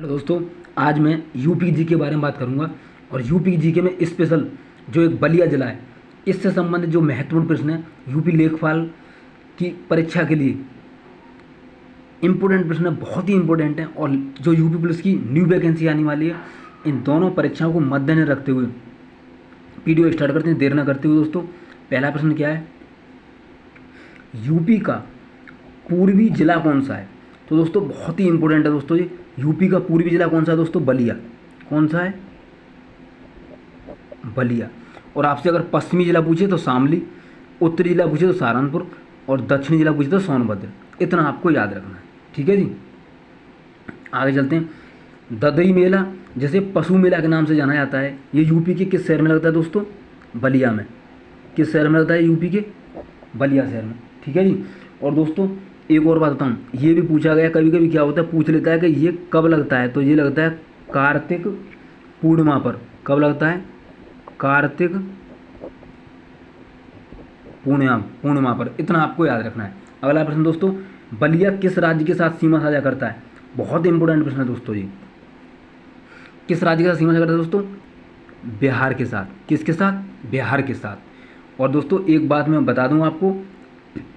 Hello दोस्तों, आज मैं यूपी जी के बारे में बात करूंगा। और यूपी जी के में स्पेशल जो एक बलिया जिला है, इससे संबंधित जो महत्वपूर्ण प्रश्न है यूपी लेखपाल की परीक्षा के लिए इम्पोर्टेंट प्रश्न है, बहुत ही इम्पोर्टेंट है। और जो यूपी पुलिस की न्यू वैकेंसी आने वाली है, इन दोनों परीक्षाओं को मद्देनजर रखते हुए वीडियो स्टार्ट करते हैं देर न करते हुए। दोस्तों, पहला प्रश्न क्या है, यूपी का पूर्वी जिला कौन सा है? तो दोस्तों बहुत ही इंपॉर्टेंट है दोस्तों, ये यूपी का पूर्वी जिला कौन सा है दोस्तों? बलिया। कौन सा है? बलिया। और आपसे अगर पश्चिमी जिला पूछे तो शामली, उत्तरी जिला पूछे तो सहारनपुर, और दक्षिणी जिला पूछे तो सोनभद्र। इतना आपको याद रखना है, ठीक है जी। आगे चलते हैं। ददई मेला, जैसे पशु मेला के नाम से जाना जाता है, ये यूपी के किस शहर में लगता है दोस्तों? बलिया में। किस शहर में लगता है? यूपी के बलिया शहर में, ठीक है जी। और दोस्तों एक और बात बताऊँ, ये भी पूछा गया, कभी कभी क्या होता है, पूछ लेता है कि ये कब लगता है, तो ये लगता है कार्तिक पूर्णिमा पर। कब लगता है? कार्तिक पूर्णिमा पर। इतना आपको याद रखना है। अगला प्रश्न दोस्तों, बलिया किस राज्य के साथ सीमा साझा करता है? बहुत इंपॉर्टेंट प्रश्न है दोस्तों जी। किस राज्य के साथ सीमा साझा करता है दोस्तों? बिहार के साथ। किसके साथ? बिहार के साथ। और दोस्तों एक बात मैं बता दूं आपको,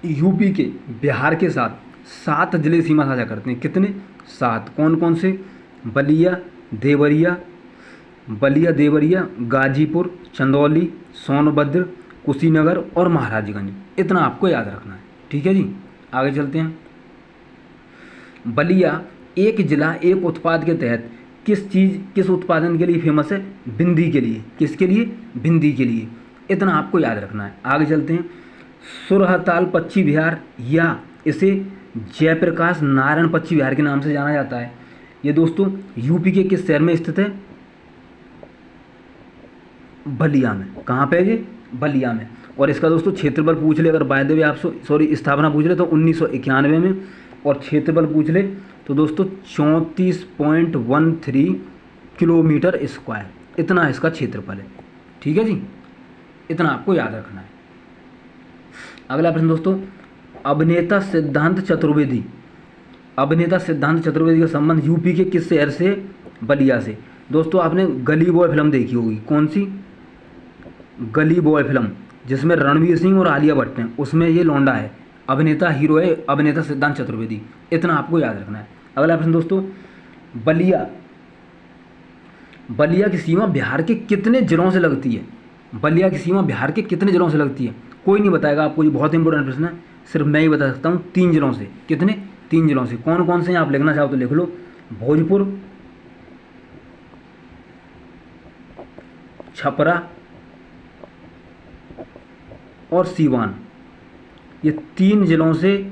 यूपी के बिहार के साथ 7 जिले सीमा साझा करते हैं। कितने? 7। कौन कौन से? बलिया देवरिया, गाजीपुर, चंदौली, सोनभद्र, कुशीनगर और महाराजगंज। इतना आपको याद रखना है, ठीक है जी। आगे चलते हैं। बलिया एक जिला एक उत्पाद के तहत किस उत्पादन के लिए फेमस है? बिंदी के लिए। किसके लिए? बिंदी के लिए। इतना आपको याद रखना है। आगे चलते हैं। सुरहताल पक्षी विहार, या इसे जयप्रकाश नारायण पक्षी विहार के नाम से जाना जाता है, ये दोस्तों यूपी के किस शहर में स्थित है? बलिया में। कहाँ पे है ये? बलिया में। और इसका दोस्तों क्षेत्रफल पूछ ले, अगर बाय द वे आप स्थापना पूछ ले तो 1991 में, और क्षेत्रफल पूछ ले तो दोस्तों 34.13 किलोमीटर स्क्वायर। इतना इसका क्षेत्रफल है, ठीक है जी। इतना आपको याद रखना है। अगला प्रश्न दोस्तों, अभिनेता सिद्धांत चतुर्वेदी का संबंध यूपी के किस शहर से? बलिया से। दोस्तों आपने गली बॉय फिल्म देखी होगी। कौन सी? गली बॉय फिल्म, जिसमें रणवीर सिंह और आलिया भट्ट हैं, उसमें ये लौंडा है, अभिनेता हीरो है अभिनेता सिद्धांत चतुर्वेदी। इतना आपको याद रखना है। अगला प्रश्न दोस्तों, बलिया की सीमा बिहार के कितने जिलों से लगती है? बलिया की सीमा बिहार के कितने जिलों से लगती है? कोई नहीं बताएगा आपको, ये बहुत इंपॉर्टेंट प्रश्न है, सिर्फ मैं ही बता सकता हूँ। 3 जिलों से। कितने? 3 जिलों से। कौन कौन से हैं? आप लिखना चाहो तो लिख लो। भोजपुर, छपरा और सीवान। ये 3 जिलों से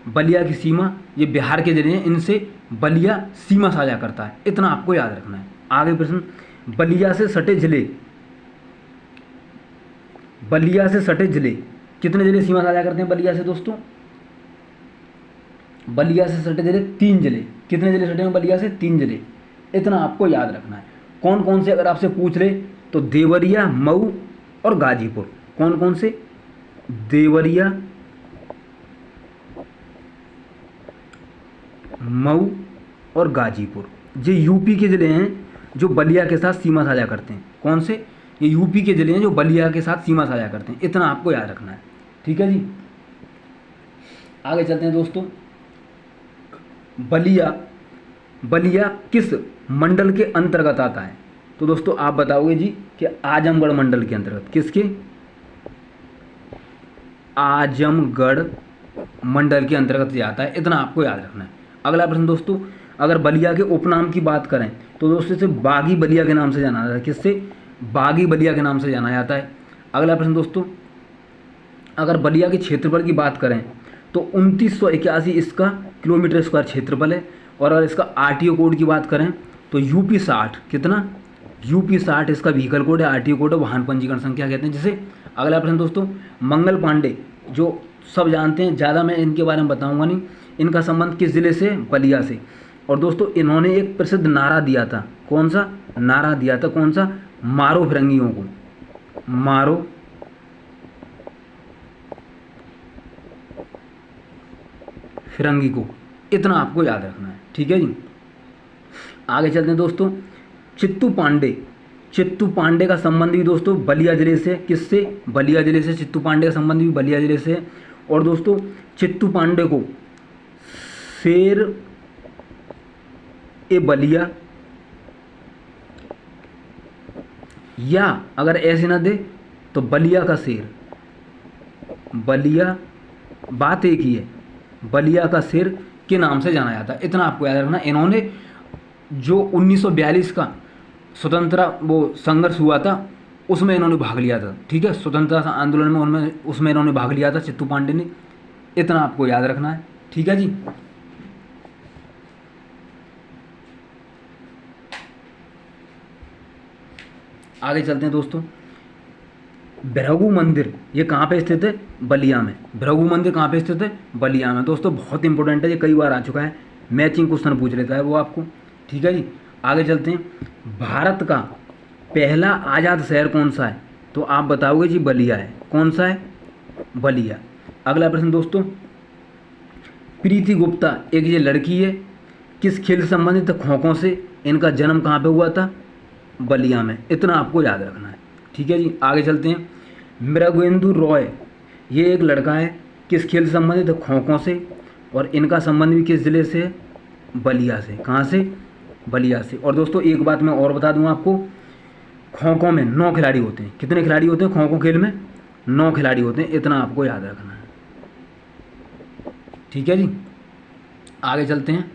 बलिया की सीमा, ये बिहार के जिले हैं, इनसे बलिया सीमा साझा करता है। इतना आपको याद रखना है। आगे प्रश्न, बलिया से सटे जिले कितने जिले सीमा साझा करते हैं बलिया से दोस्तों? बलिया से सटे जिले 3 जिले। कितने जिले सटे हैं बलिया से? 3 जिले। इतना आपको याद रखना है। कौन कौन से अगर आपसे पूछ ले तो देवरिया, मऊ और गाजीपुर। कौन कौन से? देवरिया, मऊ और गाजीपुर। ये यूपी के जिले हैं जो बलिया के साथ सीमा साझा करते हैं। कौन से? ये यूपी के जिले हैं जो बलिया के साथ सीमा साझा करते हैं। इतना आपको याद रखना है, ठीक है जी। आगे चलते हैं दोस्तों। बलिया किस मंडल के अंतर्गत आता है? तो दोस्तों आप बताओगे जी कि आजमगढ़ मंडल के अंतर्गत। किसके? आजमगढ़ मंडल के अंतर्गत ये आता है। इतना आपको याद रखना है। अगला प्रश्न दोस्तों, अगर बलिया के उपनाम की बात करें तो दोस्तों इसे बागी बलिया के नाम से जाना जाता है। किससे? बागी बलिया के नाम से जाना जाता है। अगला प्रश्न दोस्तों, अगर बलिया के क्षेत्रफल की बात करें तो 2981 इसका किलोमीटर स्क्वायर क्षेत्रफल है। और अगर इसका आरटीओ कोड की बात करें तो यूपी 60। कितना? यूपी 60 इसका व्हीकल कोड है, आरटीओ कोड है, वाहन पंजीकरण संख्या कहते हैं जिसे। अगला प्रश्न दोस्तों, मंगल पांडे, जो सब जानते हैं, ज़्यादा मैं इनके बारे में बताऊंगा नहीं। इनका संबंध किस जिले से? बलिया से। और दोस्तों इन्होंने एक प्रसिद्ध नारा दिया था। कौन सा नारा दिया था? कौन सा? मारो फिरंगियों को, मारो फिरंगी को। इतना आपको याद रखना है, ठीक है जी। आगे चलते हैं दोस्तों। चित्तू पांडे का संबंध भी दोस्तों बलिया जिले से, किससे? बलिया जिले से। चित्तू पांडे का संबंध भी बलिया जिले से है। और दोस्तों चित्तू पांडे को शेर ए बलिया, या अगर ऐसे ना दे तो बलिया का शेर, बलिया, बात एक ही है, बलिया का शेर के नाम से जाना जाता है। इतना आपको याद रखना। इन्होंने जो 1942 का स्वतंत्रता वो संघर्ष हुआ था उसमें इन्होंने भाग लिया था। ठीक है, स्वतंत्रता आंदोलन में उनमें उसमें इन्होंने भाग लिया था, चित्तू पांडे ने। इतना आपको याद रखना है। ठीक है जी। आगे चलते हैं दोस्तों। भृगु मंदिर ये कहाँ पे स्थित है? बलिया में। भृगु मंदिर कहाँ पे स्थित है? बलिया में। दोस्तों बहुत इंपॉर्टेंट है, ये कई बार आ चुका है, मैचिंग क्वेश्चन पूछ लेता है वो आपको। ठीक है जी। आगे चलते हैं। भारत का पहला आज़ाद शहर कौन सा है? तो आप बताओगे जी बलिया है। कौन सा है? बलिया। अगला प्रश्न दोस्तों, प्रीति गुप्ता एक ये लड़की है, किस खेल से संबंधित है? खो खो से। इनका जन्म कहाँ पे हुआ था? बलिया में। इतना आपको याद रखना है। ठीक है जी। आगे चलते हैं। मृगेंद्र रॉय ये एक लड़का है, किस खेल से संबंधित है? खो खो से। और इनका संबंध भी किस जिले से? बलिया से। कहाँ से? बलिया से। और दोस्तों एक बात मैं और बता दूं आपको, खो खो में 9 खिलाड़ी होते हैं। कितने खिलाड़ी होते हैं खो खो खेल में? 9 खिलाड़ी होते हैं। इतना आपको याद रखना है। ठीक है जी। आगे चलते हैं।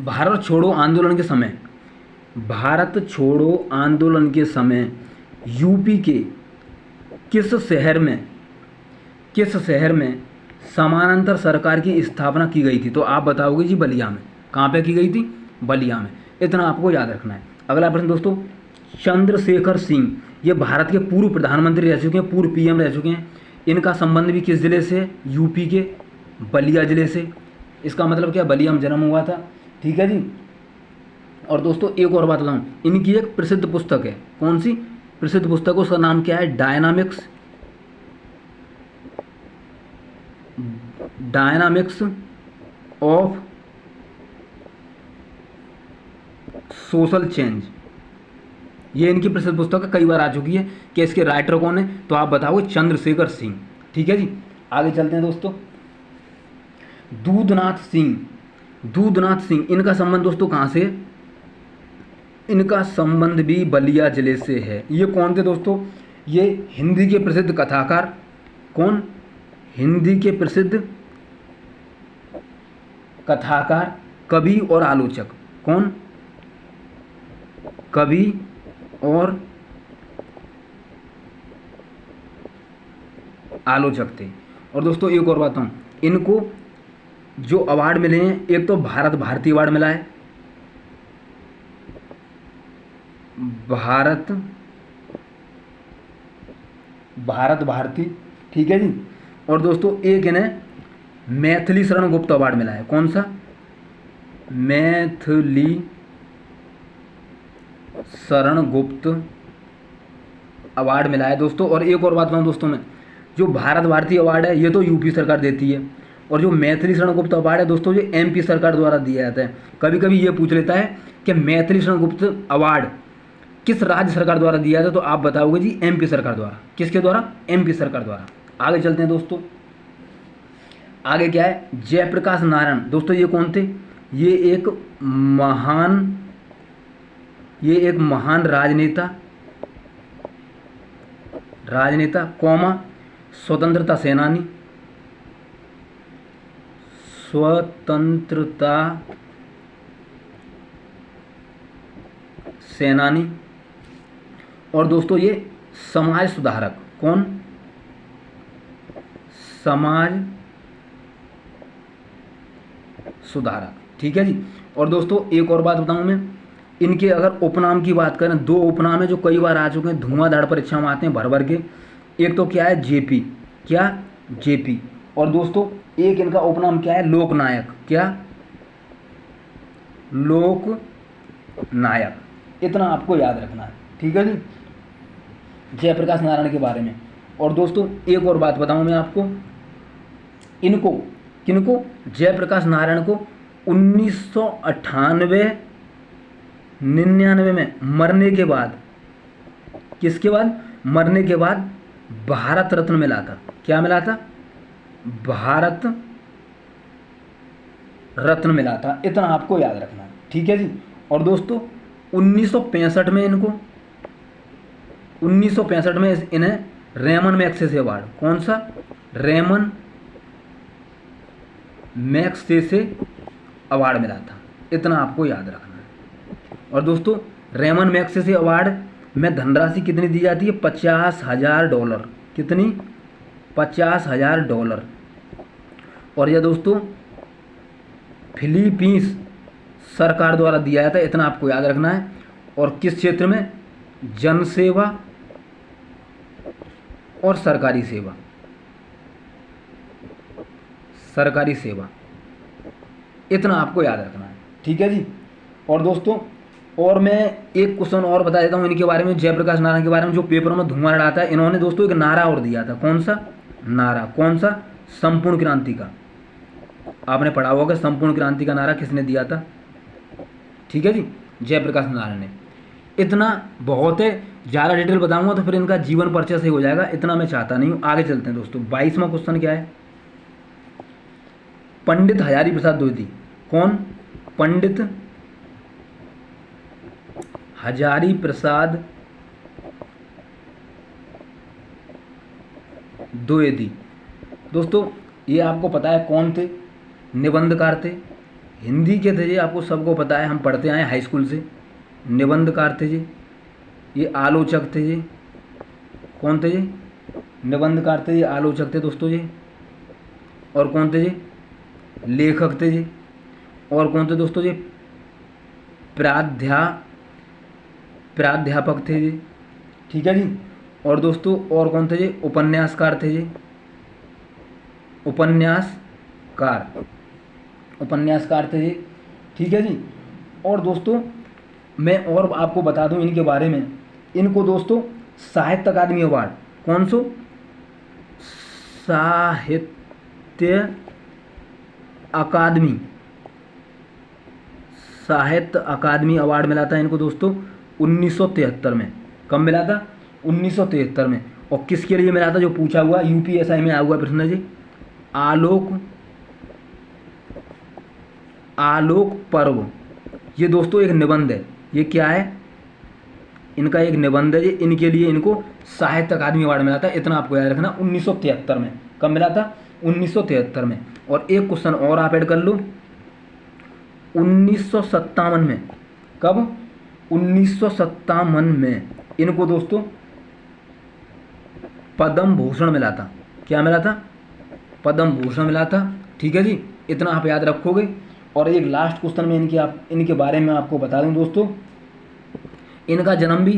भारत छोड़ो आंदोलन के समय, भारत छोड़ो आंदोलन के समय यूपी के किस शहर में समानांतर सरकार की स्थापना की गई थी? तो आप बताओगे जी बलिया में। कहाँ पे की गई थी? बलिया में। इतना आपको याद रखना है। अगला प्रश्न दोस्तों, चंद्रशेखर सिंह ये भारत के पूर्व प्रधानमंत्री रह चुके हैं, पूर्व पीएम रह चुके हैं। इनका संबंध भी किस जिले से है? यूपी के बलिया जिले से। इसका मतलब क्या? बलिया में जन्म हुआ था। ठीक है जी। और दोस्तों एक और बात बताऊँ, इनकी एक प्रसिद्ध पुस्तक है। कौन सी प्रसिद्ध पुस्तक? उसका नाम क्या है? Dynamics of social change. ये इनकी प्रसिद्ध पुस्तक है, कई बार आ चुकी है। कि इसके राइटर कौन है? तो आप बताओ चंद्रशेखर सिंह। ठीक है जी। आगे चलते हैं दोस्तों। दूधनाथ सिंह इनका संबंध दोस्तों कहाँ से है? इनका संबंध भी बलिया जिले से है। ये कौन थे दोस्तों? ये हिंदी के प्रसिद्ध कथाकार। कौन? हिंदी के प्रसिद्ध कथाकार, कवि और आलोचक। कौन? कवि और आलोचक थे। और दोस्तों एक और बात बताऊं, इनको जो अवार्ड मिले हैं, एक तो भारत भारती अवार्ड मिला है, भारत भारती। ठीक है जी। और दोस्तों एक इन्हें मैथिली शरण गुप्त अवार्ड मिला है। कौन सा? मैथिली शरण गुप्त अवार्ड मिला है दोस्तों। और एक और बात बताऊं दोस्तों, में जो भारत भारती अवार्ड है ये तो यूपी सरकार देती है, और जो मैथिली शरण गुप्त अवार्ड है दोस्तों ये एमपी सरकार द्वारा दिया जाता है। कभी कभी ये पूछ लेता है कि मैथिली शरण गुप्त अवार्ड किस राज्य सरकार द्वारा दिया था? तो आप बताओगे जी एमपी सरकार द्वारा। किसके द्वारा? एमपी सरकार द्वारा। आगे चलते हैं दोस्तों। आगे क्या है? जयप्रकाश नारायण। दोस्तों ये कौन थे? ये एक महान राजनेता कौमा स्वतंत्रता सेनानी। और दोस्तों ये समाज सुधारक। कौन? समाज सुधारक। ठीक है जी। और दोस्तों एक और बात बताऊं मैं, इनके अगर उपनाम की बात करें, 2 उपनाम है जो कई बार आ चुके हैं, धुआंधार परीक्षा में आते हैं भर भर के। एक तो क्या है? जेपी। क्या? जेपी। और दोस्तों एक इनका उपनाम क्या है? लोकनायक। क्या? लोकनायक। इतना आपको याद रखना है। ठीक है जी, जयप्रकाश नारायण के बारे में। और दोस्तों एक और बात बताऊं मैं आपको, इनको, किनको? जयप्रकाश नारायण को 1998 99 में मरने के बाद, किसके बाद? मरने के बाद भारत रत्न मिला था। क्या मिला था? भारत रत्न मिला था। इतना आपको याद रखना है, ठीक है जी। और दोस्तों 1965 में इनको 1965 में इन्हें रेमन मैग्सेसे अवार्ड, कौन सा? रेमन मैग्सेसे अवार्ड मिला था। इतना आपको याद रखना है। और दोस्तों रेमन मैग्सेसे अवार्ड में धनराशि कितनी दी जाती है? $50,000। कितनी? $50,000। और यह दोस्तों फिलीपींस सरकार द्वारा दिया जाता है। इतना आपको याद रखना है। और किस क्षेत्र में? जन सेवा और सरकारी सेवा। सरकारी सेवा, इतना आपको याद रखना है, ठीक है जी। और दोस्तों और मैं एक क्वेश्चन और बता देता हूँ इनके बारे में, जयप्रकाश नारायण के बारे में, जो पेपरों में धुआं उड़ाता है। इन्होंने दोस्तों एक नारा और दिया था। कौन सा नारा? कौन सा? संपूर्ण क्रांति का। आपने पढ़ा होगा संपूर्ण क्रांति का नारा किसने दिया था? ठीक है जी, जयप्रकाश नारायण ने। इतना बहुत है, ज़्यादा डिटेल बताऊंगा तो फिर इनका जीवन परिचय से हो जाएगा, इतना मैं चाहता नहीं हूँ। आगे चलते हैं दोस्तों। 22वां क्वेश्चन क्या है? पंडित हजारी प्रसाद द्विवेदी। कौन? पंडित हजारी प्रसाद द्विवेदी। दोस्तों ये आपको पता है कौन थे? निबंधकार थे। हिंदी के थे ये, आपको सबको पता है, हम पढ़ते आए हाई स्कूल से। निबंधकार थे जी। ये आलोचक थे जी। कौन थे जी? निबंधकार थे जी, आलोचक थे दोस्तों जी। और कौन थे जी? लेखक थे जी। और कौन थे दोस्तों जी? प्राध्यापक थे जी, ठीक है जी। और दोस्तों और कौन थे जी? उपन्यासकार थे जी। उपन्यासकार थे जी, ठीक है जी। और दोस्तों मैं और आपको बता दूं इनके बारे में, इनको दोस्तों साहित्य अकादमी अवार्ड, कौन सो? साहित्य अकादमी अवार्ड मिला था इनको दोस्तों 1973 में। कब मिला था? 1973 में। और किसके लिए मिला था? जो पूछा हुआ यूपीएसआई में आया हुआ प्रश्न है जी, आलोक पर्व। ये दोस्तों एक निबंध है। ये क्या है? इनका एक निबंध है। ये इनके लिए इनको साहित्य अकादमी अवार्ड मिला था। इतना आपको याद रखना, 1973 में। कब मिला था? 1973 में। और एक क्वेश्चन और आप ऐड कर लो, 1957 में। कब? 1957 में इनको दोस्तों पद्म भूषण मिला था। क्या मिला था? पद्म भूषण मिला था, ठीक है जी। इतना आप याद रखोगे। और एक लास्ट क्वेश्चन में इनके बारे में आपको बता दूं दोस्तों, इनका जन्म भी,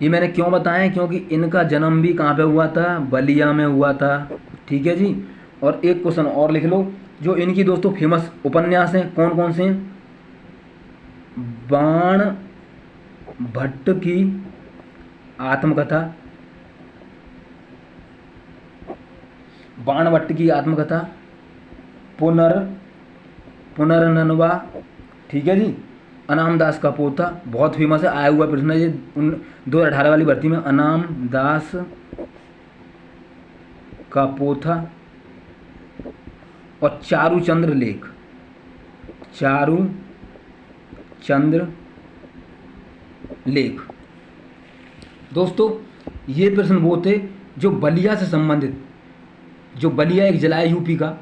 ये मैंने क्यों बताया, क्योंकि इनका जन्म भी कहाँ पे हुआ था? बलिया में हुआ था, ठीक है जी। और एक क्वेश्चन और लिख लो, जो इनकी दोस्तों फेमस उपन्यास हैं, कौन कौन से हैं? बाण भट्ट की आत्मकथा, पुनर्नवा, ठीक है जी। अनाम दास का पोथा, बहुत फेमस है, आया हुआ प्रश्न है ये 2018 वाली भर्ती में। अनाम दास का पोथा। और चारूचंद्र लेख। दोस्तों ये प्रश्न वो थे जो बलिया से संबंधित, जो बलिया एक जिला है यूपी का,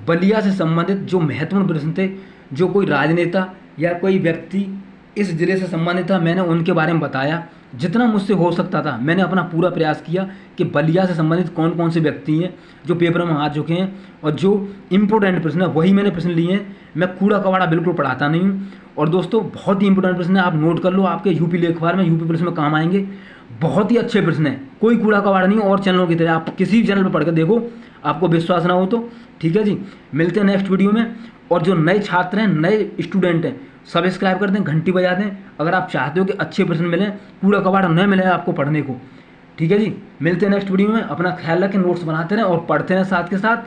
बलिया से संबंधित जो महत्वपूर्ण प्रश्न थे, जो कोई राजनेता या कोई व्यक्ति इस जिले से संबंधित था, मैंने उनके बारे में बताया। जितना मुझसे हो सकता था मैंने अपना पूरा प्रयास किया कि बलिया से संबंधित कौन कौन से व्यक्ति हैं जो पेपर में आ चुके हैं, और जो इम्पोर्टेंट प्रश्न है वही मैंने प्रश्न लिए हैं। मैं कूड़ा कबाड़ा बिल्कुल पढ़ाता नहीं हूँ। और दोस्तों बहुत ही इंपॉर्टेंट प्रश्न है, आप नोट कर लो, आपके यूपी लेखपाल में, यूपी प्रश्न में काम आएंगे। बहुत ही अच्छे प्रश्न है, कोई कूड़ा कबाड़ा नहीं। और चैनलों की तरह आप किसी भी चैनल पर पढ़ कर देखो, आपको विश्वास ना हो तो, ठीक है जी। मिलते हैं नेक्स्ट वीडियो में। और जो नए छात्र हैं, नए स्टूडेंट हैं, सब्सक्राइब कर दें, घंटी बजा दें, अगर आप चाहते हो कि अच्छे प्रश्न मिलें, कूड़ा कबाड़ा न मिले आपको पढ़ने को, ठीक है जी। मिलते हैं नेक्स्ट वीडियो में। अपना ख्याल रखें, नोट्स बनाते रहें और पढ़ते रहें साथ के साथ।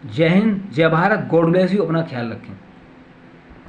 जय हिंद, जय भारत, गॉड ब्लेस यू। अपना ख्याल रखें।